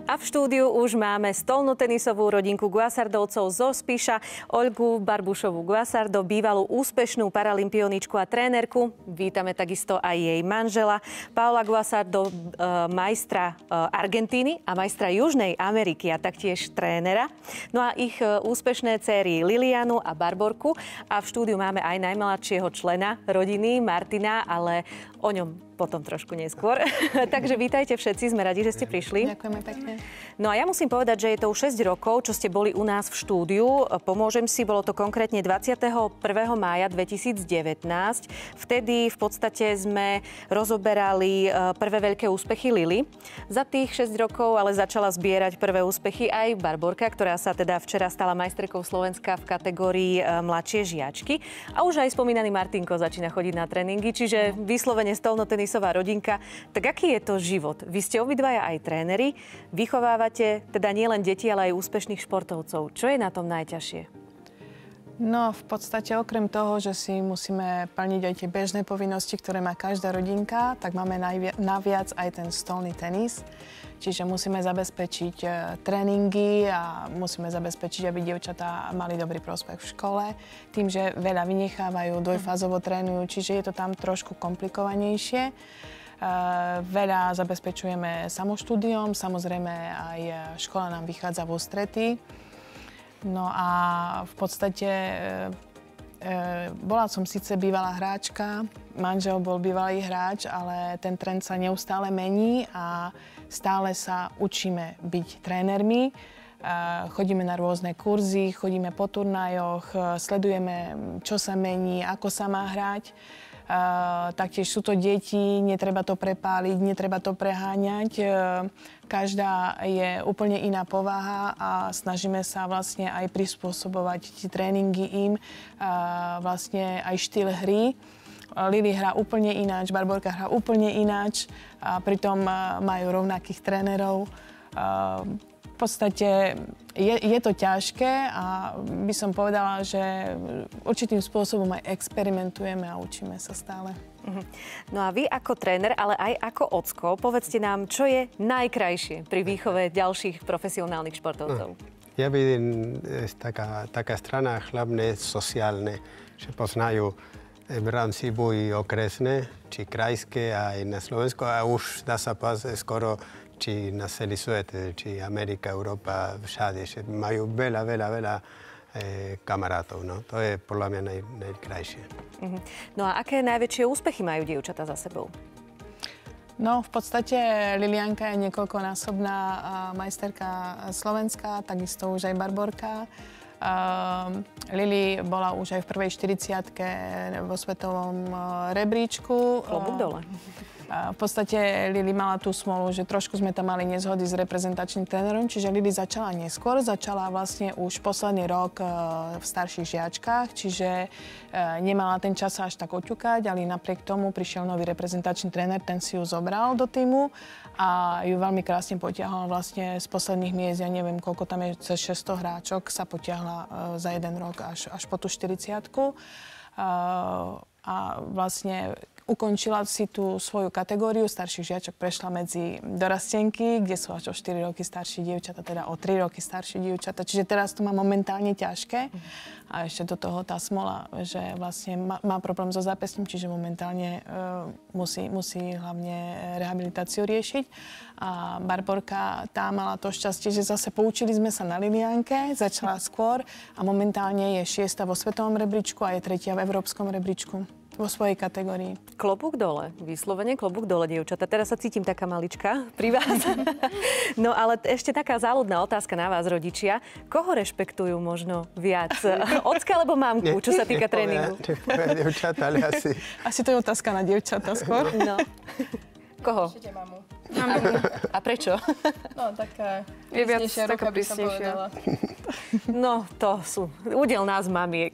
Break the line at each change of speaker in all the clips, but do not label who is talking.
A v štúdiu už máme stolnú tenisovú rodinku Guasardovcov zo Spiša, Olgu Barbušovú Guasardo, bývalú úspešnú paralympioničku a trénerku. Vítame takisto aj jej manžela, Paula Guasardo, majstra Argentíny a majstra Južnej Ameriky a taktiež trénera. No a ich úspešné céry Lilianu a Barborku. A v štúdiu máme aj najmladšieho člena rodiny, Martina, ale o ňom potom trošku neskôr. Takže vítajte všetci, sme radi, že ste prišli.
Ďakujeme pekne.
No a ja musím povedať, že je to už 6 rokov, čo ste boli u nás v štúdiu. Pomôžem si, bolo to konkrétne 21. mája 2019. Vtedy v podstate sme rozoberali prvé veľké úspechy Lily. Za tých 6 rokov ale začala zbierať prvé úspechy aj Barborka, ktorá sa teda včera stala majsterkou Slovenska v kategórii mladšie žiačky. A už aj spomínaný Martinko začína chodiť na tréningy, čiže vyslovene stolnotenisová rodinka. Tak aký je to život? Vy ste obidvaja aj tréneri, vychovávate teda nielen deti, ale aj úspešných športovcov. Čo je na tom najťažšie?
No, v podstate okrem toho, že si musíme plniť aj tie bežné povinnosti, ktoré má každá rodinka, tak máme naviac aj ten stolný tenis. Čiže musíme zabezpečiť tréningy a musíme zabezpečiť, aby dievčatá mali dobrý prospech v škole. Tým, že veľa vynechávajú, dvojfázovo trénujú, čiže je to tam trošku komplikovanejšie. Veľa zabezpečujeme samoštúdiom, samozrejme aj škola nám vychádza v ústrety. No a v podstate bola som síce bývalá hráčka, manžel bol bývalý hráč, ale ten trend sa neustále mení a stále sa učíme byť trénermi. Chodíme na rôzne kurzy, chodíme po turnajoch, sledujeme, čo sa mení, ako sa má hrať. Taktiež sú to deti, netreba to prepáliť, netreba to preháňať. Každá je úplne iná povaha a snažíme sa vlastne aj prispôsobovať tie tréningy im, vlastne aj štýl hry. Lily hrá úplne ináč, Barborka hrá úplne ináč, a pritom majú rovnakých trénerov. V podstate je to ťažké a by som povedala, že určitým spôsobom aj experimentujeme a učíme sa stále.
No a vy ako tréner, ale aj ako ocko, povedzte nám, čo je najkrajšie pri výchove ďalších profesionálnych športovcov?
Ja vidím taká strana hlavne sociálne, že poznajú v rámci boji okresné, či krajské aj na Slovensku a už dá sa povedať skoro či na celý svet, či Amerika, Európa, všade, že majú veľa kamarátov. No. To je podľa mňa najkrajšie.
No a aké najväčšie úspechy majú dievčatá za sebou?
No, v podstate Lilianka je niekoľkonásobná majsterka Slovenska, takisto už aj Barborka. Lili bola už aj v prvej 40-ke vo svetovom rebríčku.
Klobúk dole.
V podstate Lili mala tú smolu, že trošku sme tam mali nezhody s reprezentačným trénerom, čiže Lili začala neskôr, začala vlastne už posledný rok v starších žiačkách, čiže nemala ten čas až tak oťukať, ale napriek tomu prišiel nový reprezentačný tréner, ten si ju zobral do týmu a ju veľmi krásne potiahol vlastne z posledných miest, ja neviem, koľko tam je, cez 600 hráčok sa potiahla za jeden rok až po tú 40-ku. A vlastne ukončila si tú svoju kategóriu starších žiačok, prešla medzi dorastenky, kde sú až o 4 roky starší dievčata, teda o 3 roky starší dievčata. Čiže teraz to má momentálne ťažké. A ešte do toho tá smola, že vlastne má problém so zápestím, čiže momentálne musí hlavne rehabilitáciu riešiť. A Barborka, tá mala to šťastie, že zase poučili sme sa na Lilianke, začala skôr a momentálne je 6. vo svetovom rebríčku a je 3. v európskom rebríčku. Vo svojej kategórii.
Klobúk dole, vyslovene klobúk dole, dievčatá. Teraz sa cítim taká malička pri vás. No ale ešte taká záľudná otázka na vás, rodičia. Koho rešpektujú možno viac? Ocka alebo mamku, čo sa týka tréningu?
Dievčatá, ale asi...
Asi to je otázka na dievčatá skôr.
No. Koho?
Určite mamu.
A prečo?
No, taká
Je viac
prísnejšia
taká
ruka, by som
prísnejšia.
povedala.
No, to sú údel nás mamiek.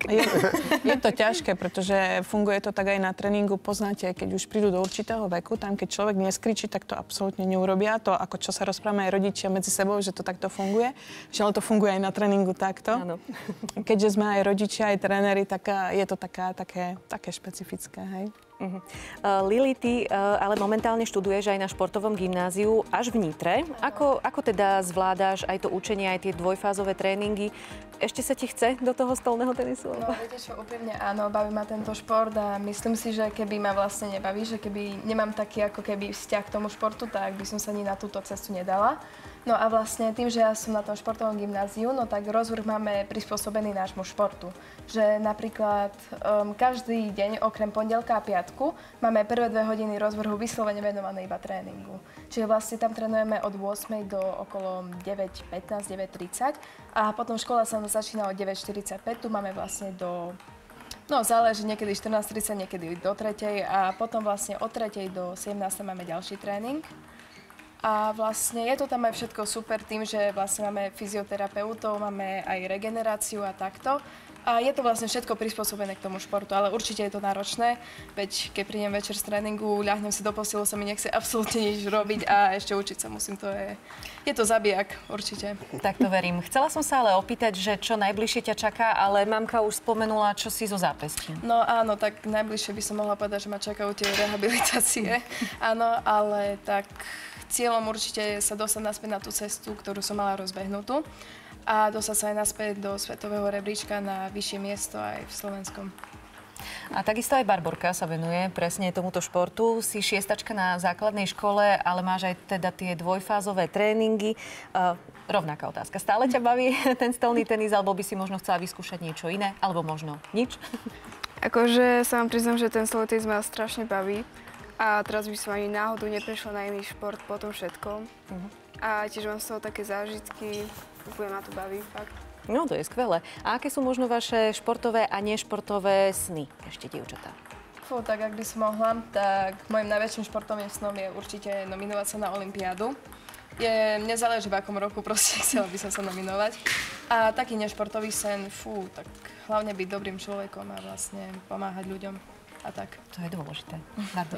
Je to ťažké, pretože funguje to tak aj na tréningu. Poznáte, keď už prídu do určitého veku, tam keď človek neskričí, tak to absolútne neurobia. To, ako čo sa rozprávame aj rodičia medzi sebou, že to takto funguje. Že ale to funguje aj na tréningu takto.
Áno.
Keďže sme aj rodičia, aj tréneri, tak je to také špecifické, hej.
Lili, ty ale momentálne študuješ aj na športovom gymnáziu až v Nitre. Ako teda zvládáš aj to učenie, aj tie dvojfázové tréningy? Ešte sa ti chce do toho stolného tenisu?
No, viete čo, úprimne áno, baví ma tento šport a myslím si, že keby ma vlastne nebaví, že keby nemám taký ako keby vzťah k tomu športu, tak by som sa ani na túto cestu nedala. No a vlastne tým, že ja som na tom športovom gymnáziu, no tak rozvrh máme prispôsobený nášmu športu. Že napríklad každý deň, okrem pondelka a piatku, máme prvé 2 hodiny rozvrhu vyslovene venované iba tréningu. Čiže vlastne tam trénujeme od 8 do okolo 9:15, 9:30 a potom škola sa začína od 9:45, tu máme vlastne do... No, záleží niekedy 14:30, niekedy do 3:00 a potom vlastne od 3:00 do 17:00 máme ďalší tréning. A vlastne je to tam aj všetko super tým, že vlastne máme fyzioterapeutov, máme aj regeneráciu a takto. A je to vlastne všetko prispôsobené k tomu športu, ale určite je to náročné, veď keď prídem večer z tréningu, ľahnem si do postielu, sa mi nechce absolútne nič robiť a ešte učiť sa musím, je to zabijak, určite.
Tak to verím. Chcela som sa ale opýtať, že čo najbližšie ťa čaká, ale mamka už spomenula, čo si so zápestím.
No áno, tak najbližšie by som mohla povedať, že ma čakajú tie rehabilitácie, áno, ale tak cieľom určite je sa dostať naspäť na tú cestu, ktorú som mala rozbehnutú a dostať sa aj naspäť do svetového rebríčka na vyššie miesto aj v Slovenskom.
A takisto aj Barborka sa venuje presne tomuto športu. Si 6-tačka na základnej škole, ale máš aj teda tie dvojfázové tréningy. Rovnaká otázka. Stále ťa baví ten stolný tenis, alebo by si možno chcela vyskúšať niečo iné, alebo možno nič?
Akože sa vám priznám, že ten stolný tenis ma strašne baví. A teraz by som ani náhodou neprešla na iný šport po tom všetkom. A tiež mám z toho také zážitky, úplne ma to baví, fakt.
No, to je skvelé. A aké sú možno vaše športové a nešportové sny, ešte dievčatá?
Tak ak by som mohla, tak môjim najväčším športovým snom je určite nominovať sa na olympiádu. Nezáleží v akom roku, proste chcela by som sa nominovať. A taký nešportový sen, tak hlavne byť dobrým človekom a vlastne pomáhať ľuďom. A tak. To je dôležité.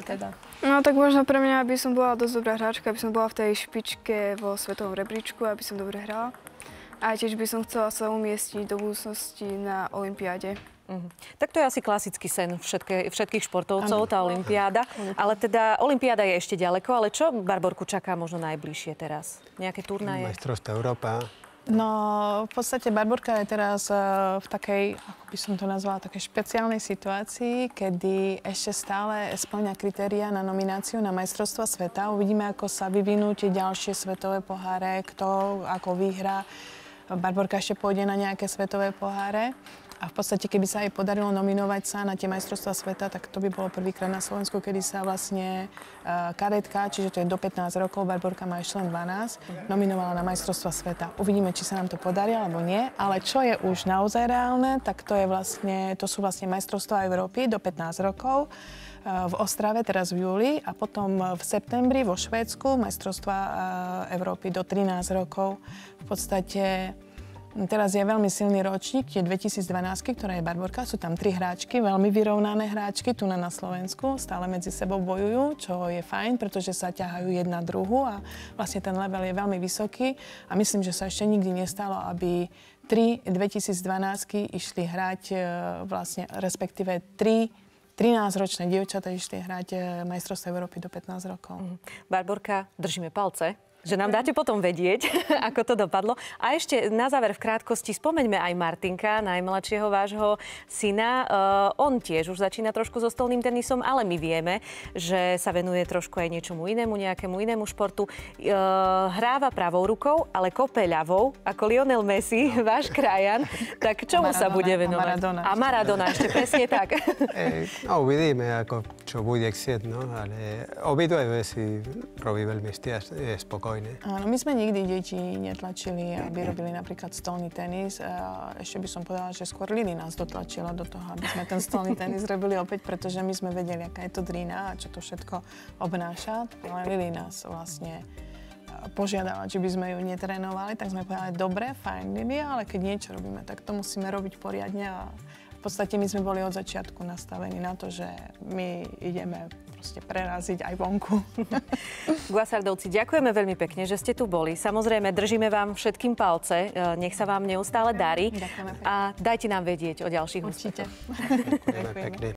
Teda.
No tak možno pre mňa, aby som bola dosť dobrá hráčka, aby som bola v tej špičke vo svetovom rebríčku, aby som dobre hrala. A tiež by som chcela sa umiestniť do budúcnosti na olympiáde.
Tak to je asi klasický sen všetkých športovcov, tá olympiáda. Ale teda olympiáda je ešte ďaleko, ale čo Barborku čaká možno najbližšie teraz? Nejaké turnaje?
Majstrovstvá Európa.
No, v podstate Barborka je teraz v takej, ako by som to nazvala, takej špeciálnej situácii, kedy ešte stále spĺňa kritériá na nomináciu na majstrovstvá sveta. Uvidíme, ako sa vyvinú tie ďalšie svetové poháre, kto ako vyhrá. Barborka ešte pôjde na nejaké svetové poháre. A v podstate, keby sa jej podarilo nominovať sa na tie majstrovstvá sveta, tak to by bolo prvýkrát na Slovensku, kedy sa vlastne kadetka, čiže to je do 15 rokov, Barborka má ešte len 12, nominovala na majstrovstvá sveta. Uvidíme, či sa nám to podarí, alebo nie. Ale čo je už naozaj reálne, tak to sú vlastne majstrovstvá Európy do 15 rokov v Ostrave teraz v júli a potom v septembri vo Švédsku majstrovstvá Európy do 13 rokov. V podstate teraz je veľmi silný ročník, je 2012, ktorá je Barborka. Sú tam 3 hráčky, veľmi vyrovnané hráčky tu na Slovensku. Stále medzi sebou bojujú, čo je fajn, pretože sa ťahajú jedna druhu a vlastne ten level je veľmi vysoký. A myslím, že sa ešte nikdy nestalo, aby 3 2012 išli hrať vlastne, respektíve 13-ročné dievčatá išli hrať majstrovstvá Európy do 15 rokov.
Barborka, držíme palce, že nám dáte potom vedieť, ako to dopadlo. A ešte na záver v krátkosti spomeňme aj Martinka, najmladšieho vášho syna. On tiež už začína trošku so stolným tenisom, ale my vieme, že sa venuje trošku aj niečomu inému, nejakému inému športu. Hráva pravou rukou, ale kope ľavou, ako Lionel Messi, váš krajan. Tak čomu sa bude venovať? A Maradona ešte, presne tak.
No, uvidíme, čo bude chcieť, no, ale obidve si robí veľmi spokojné.
Áno, my sme nikdy deti netlačili, aby robili napríklad stolný tenis. Ešte by som povedala, že skôr Lili nás dotlačila do toho, aby sme ten stolný tenis robili opäť, pretože my sme vedeli, aká je to drína a čo to všetko obnáša. Ale Lili nás vlastne požiadala, či by sme ju netrénovali, tak sme povedali, dobre, fajn, Lili, ale keď niečo robíme, tak to musíme robiť poriadne a v podstate my sme boli od začiatku nastavení na to, že my ideme proste preraziť aj vonku.
Guasardovci, ďakujeme veľmi pekne, že ste tu boli. Samozrejme, držíme vám všetkým palce. Nech sa vám neustále darí. A dajte nám vedieť o ďalších úspechoch.
Určite.
Ďakujeme pekne.